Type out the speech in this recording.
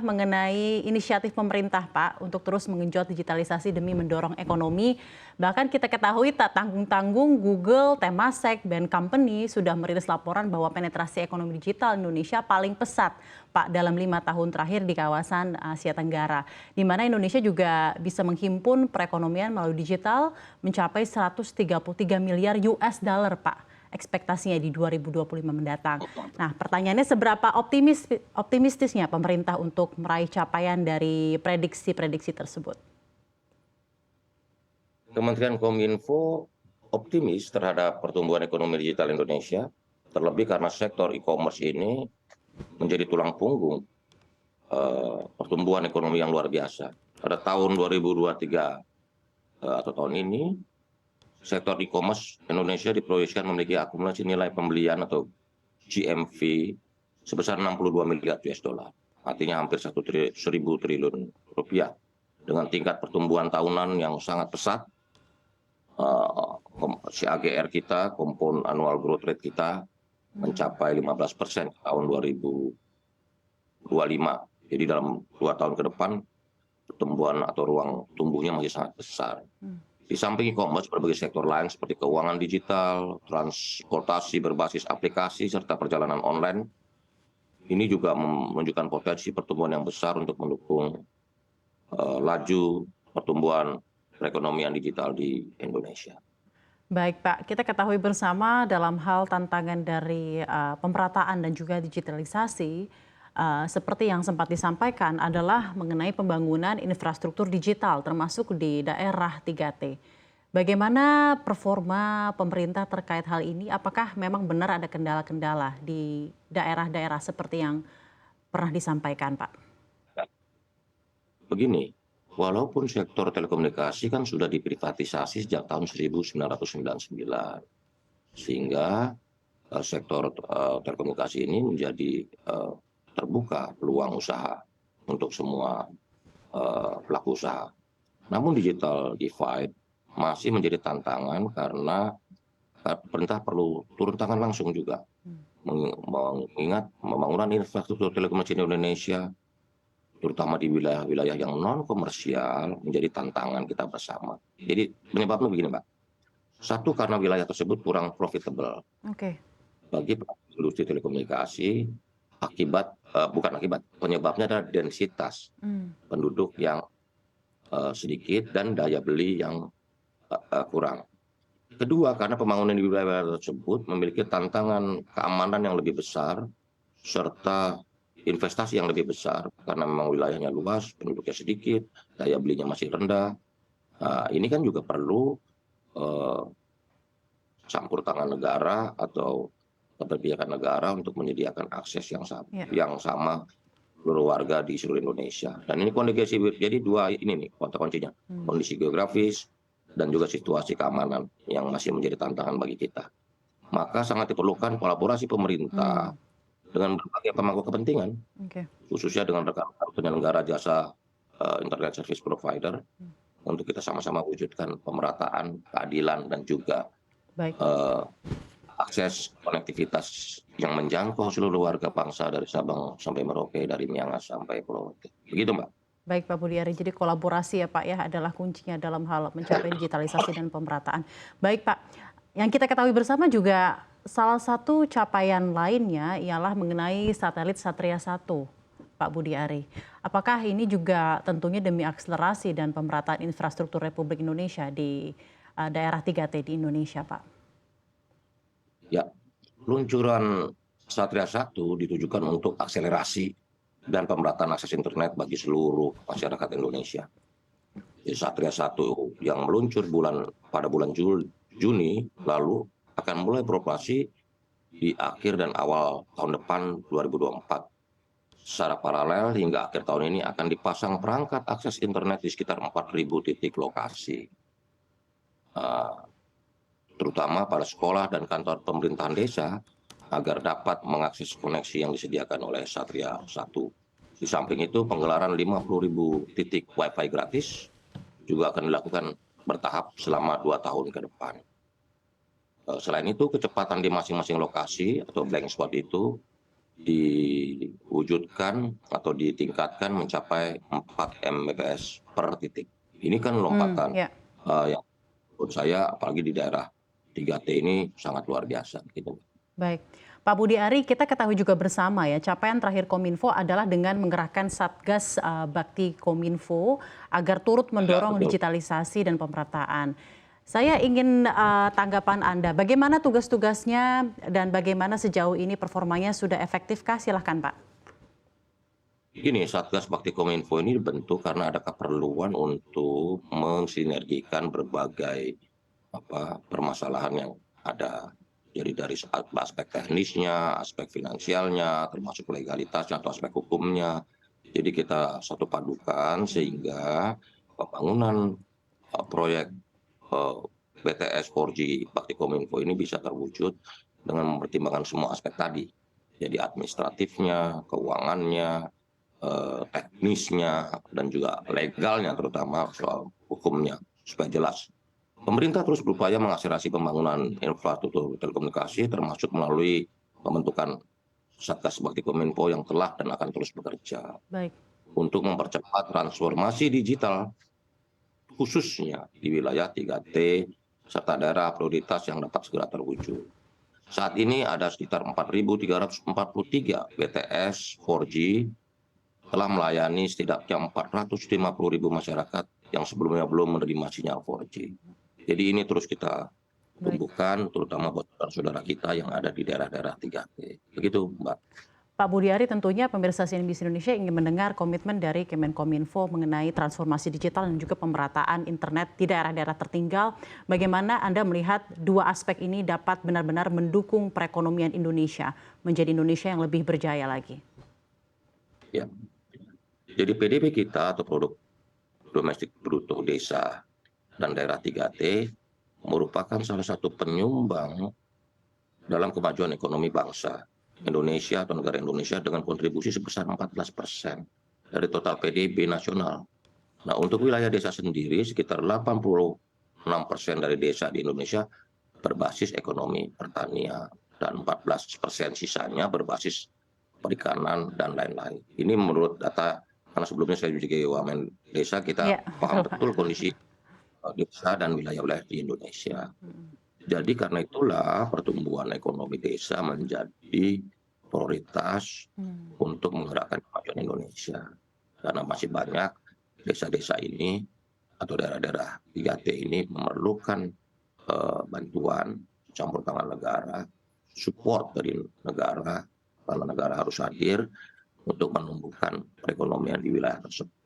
adalah mengenai inisiatif pemerintah, Pak, untuk terus mengenjot digitalisasi demi mendorong ekonomi. Bahkan kita ketahui tak tanggung-tanggung Google, Temasek, Bain Company sudah merilis laporan bahwa penetrasi ekonomi digital Indonesia paling pesat, Pak, dalam 5 tahun terakhir di kawasan Asia Tenggara. Di mana Indonesia juga bisa menghimpun perekonomian melalui digital mencapai 133 miliar US dollar, Pak, ekspektasinya di 2025 mendatang. Nah, pertanyaannya seberapa optimistisnya pemerintah untuk meraih capaian dari prediksi-prediksi tersebut? Kementerian Kominfo optimis terhadap pertumbuhan ekonomi digital Indonesia, terlebih karena sektor e-commerce ini menjadi tulang punggung pertumbuhan ekonomi yang luar biasa. Pada tahun 2023 atau tahun ini, sektor e-commerce Indonesia diproyeksikan memiliki akumulasi nilai pembelian atau GMV sebesar 62 miliar US dollar. Artinya hampir 1.000 triliun rupiah. Dengan tingkat pertumbuhan tahunan yang sangat pesat, CAGR kita, Compound Annual Growth Rate kita, mencapai 15% tahun 2025. Jadi dalam 2 tahun ke depan, pertumbuhan atau ruang tumbuhnya masih sangat besar. Di samping e-commerce, berbagai sektor lain seperti keuangan digital, transportasi berbasis aplikasi, serta perjalanan online, ini juga menunjukkan potensi pertumbuhan yang besar untuk mendukung laju pertumbuhan perekonomian digital di Indonesia. Baik, Pak, kita ketahui bersama dalam hal tantangan dari pemerataan dan juga digitalisasi, seperti yang sempat disampaikan adalah mengenai pembangunan infrastruktur digital termasuk di daerah 3T. Bagaimana performa pemerintah terkait hal ini? Apakah memang benar ada kendala-kendala di daerah-daerah seperti yang pernah disampaikan, Pak? Begini, walaupun sektor telekomunikasi kan sudah diprivatisasi sejak tahun 1999, sehingga sektor telekomunikasi ini menjadi terbuka peluang usaha untuk semua pelaku usaha. Namun digital divide masih menjadi tantangan karena pemerintah perlu turun tangan langsung juga. Mengingat pembangunan infrastruktur telekomunikasi di Indonesia, terutama di wilayah-wilayah yang non komersial, menjadi tantangan kita bersama. Jadi penyebabnya begini, Pak. Satu, karena wilayah tersebut kurang profitable bagi industri telekomunikasi. Penyebabnya adalah densitas penduduk yang sedikit dan daya beli yang kurang. Kedua, karena pembangunan di wilayah tersebut memiliki tantangan keamanan yang lebih besar serta investasi yang lebih besar karena memang wilayahnya luas, penduduknya sedikit, daya belinya masih rendah. Ini kan juga perlu campur tangan negara atau keberpihakan negara untuk menyediakan akses yang sama seluruh warga di seluruh Indonesia. Dan ini kondisi, jadi dua ini nih kuncinya, kondisi geografis dan juga situasi keamanan yang masih menjadi tantangan bagi kita. Maka sangat diperlukan kolaborasi pemerintah dengan berbagai pemangku kepentingan, khususnya dengan rekan-rekan penyelenggara jasa internet service provider, untuk kita sama-sama wujudkan pemerataan, keadilan, dan juga akses konektivitas yang menjangkau seluruh warga bangsa dari Sabang sampai Merauke, dari Miangas sampai Pulau Rote. Begitu, Mbak. Baik, Pak Budiari, jadi kolaborasi ya Pak ya adalah kuncinya dalam hal mencapai digitalisasi dan pemerataan. Baik Pak, yang kita ketahui bersama juga salah satu capaian lainnya ialah mengenai satelit Satria-1, Pak Budiari. Apakah ini juga tentunya demi akselerasi dan pemerataan infrastruktur Republik Indonesia di daerah 3T di Indonesia, Pak? Ya, peluncuran Satria-1 ditujukan untuk akselerasi dan pemerataan akses internet bagi seluruh masyarakat Indonesia. Jadi Satria-1 yang meluncur pada bulan Juni lalu akan mulai beroperasi di akhir dan awal tahun depan 2024. Secara paralel hingga akhir tahun ini akan dipasang perangkat akses internet di sekitar 4.000 titik lokasi, terutama pada sekolah dan kantor pemerintahan desa, agar dapat mengakses koneksi yang disediakan oleh Satria-1. Di samping itu, penggelaran 50.000 titik Wi-Fi gratis juga akan dilakukan bertahap selama 2 tahun ke depan. Selain itu, kecepatan di masing-masing lokasi atau blank spot itu diwujudkan atau ditingkatkan mencapai 4 Mbps per titik. Ini kan lompatan Ya. yang menurut saya apalagi di daerah 3T ini sangat luar biasa gitu. Baik. Pak Budi Ari, kita ketahui juga bersama ya, capaian terakhir Kominfo adalah dengan menggerakkan Satgas Bakti Kominfo agar turut Ya, mendorong betul. digitalisasi dan pemerataan. Saya ingin tanggapan Anda, bagaimana tugas-tugasnya dan bagaimana sejauh ini performanya sudah efektifkah? Silahkan Pak. Gini, Satgas Bakti Kominfo ini dibentuk karena ada keperluan untuk mensinergikan berbagai permasalahan yang ada. Jadi dari aspek teknisnya, aspek finansialnya, termasuk legalitasnya atau aspek hukumnya. Jadi kita satu padukan sehingga pembangunan proyek BTS 4G Bakti Kominfo ini bisa terwujud dengan mempertimbangkan semua aspek tadi. Jadi administratifnya, keuangannya, teknisnya, dan juga legalnya terutama soal hukumnya supaya jelas. Pemerintah terus berupaya mengakselerasi pembangunan infrastruktur telekomunikasi termasuk melalui pembentukan Satgas Bakti Kominfo yang telah dan akan terus bekerja Baik. untuk mempercepat transformasi digital khususnya di wilayah 3T serta daerah prioritas yang dapat segera terwujud. Saat ini ada sekitar 4.343 BTS 4G telah melayani setidaknya 450.000 masyarakat yang sebelumnya belum menerima sinyal 4G. Jadi ini terus kita tumbuhkan, terutama buat saudara kita yang ada di daerah-daerah 3T. Begitu, Mbak. Pak Budi Ari, tentunya pemirsa CNBC Indonesia ingin mendengar komitmen dari Kemenkominfo mengenai transformasi digital dan juga pemerataan internet di daerah-daerah tertinggal. Bagaimana Anda melihat dua aspek ini dapat benar-benar mendukung perekonomian Indonesia menjadi Indonesia yang lebih berjaya lagi? Ya. Jadi PDB kita atau produk domestik bruto desa dan daerah 3T merupakan salah satu penyumbang dalam kemajuan ekonomi bangsa Indonesia atau negara Indonesia dengan kontribusi sebesar 14% dari total PDB nasional. Nah, untuk wilayah desa sendiri sekitar 86% dari desa di Indonesia berbasis ekonomi pertanian dan 14% sisanya berbasis perikanan dan lain-lain. Ini menurut data, karena sebelumnya saya juga wamen desa, kita Iya, paham betul Pak. betul kondisi desa dan wilayah-wilayah di Indonesia. Jadi karena itulah pertumbuhan ekonomi desa menjadi prioritas untuk menggerakkan kemajuan Indonesia. Karena masih banyak desa-desa ini atau daerah-daerah 3T ini memerlukan bantuan campur tangan negara, support dari negara, karena negara harus hadir untuk menumbuhkan perekonomian di wilayah tersebut.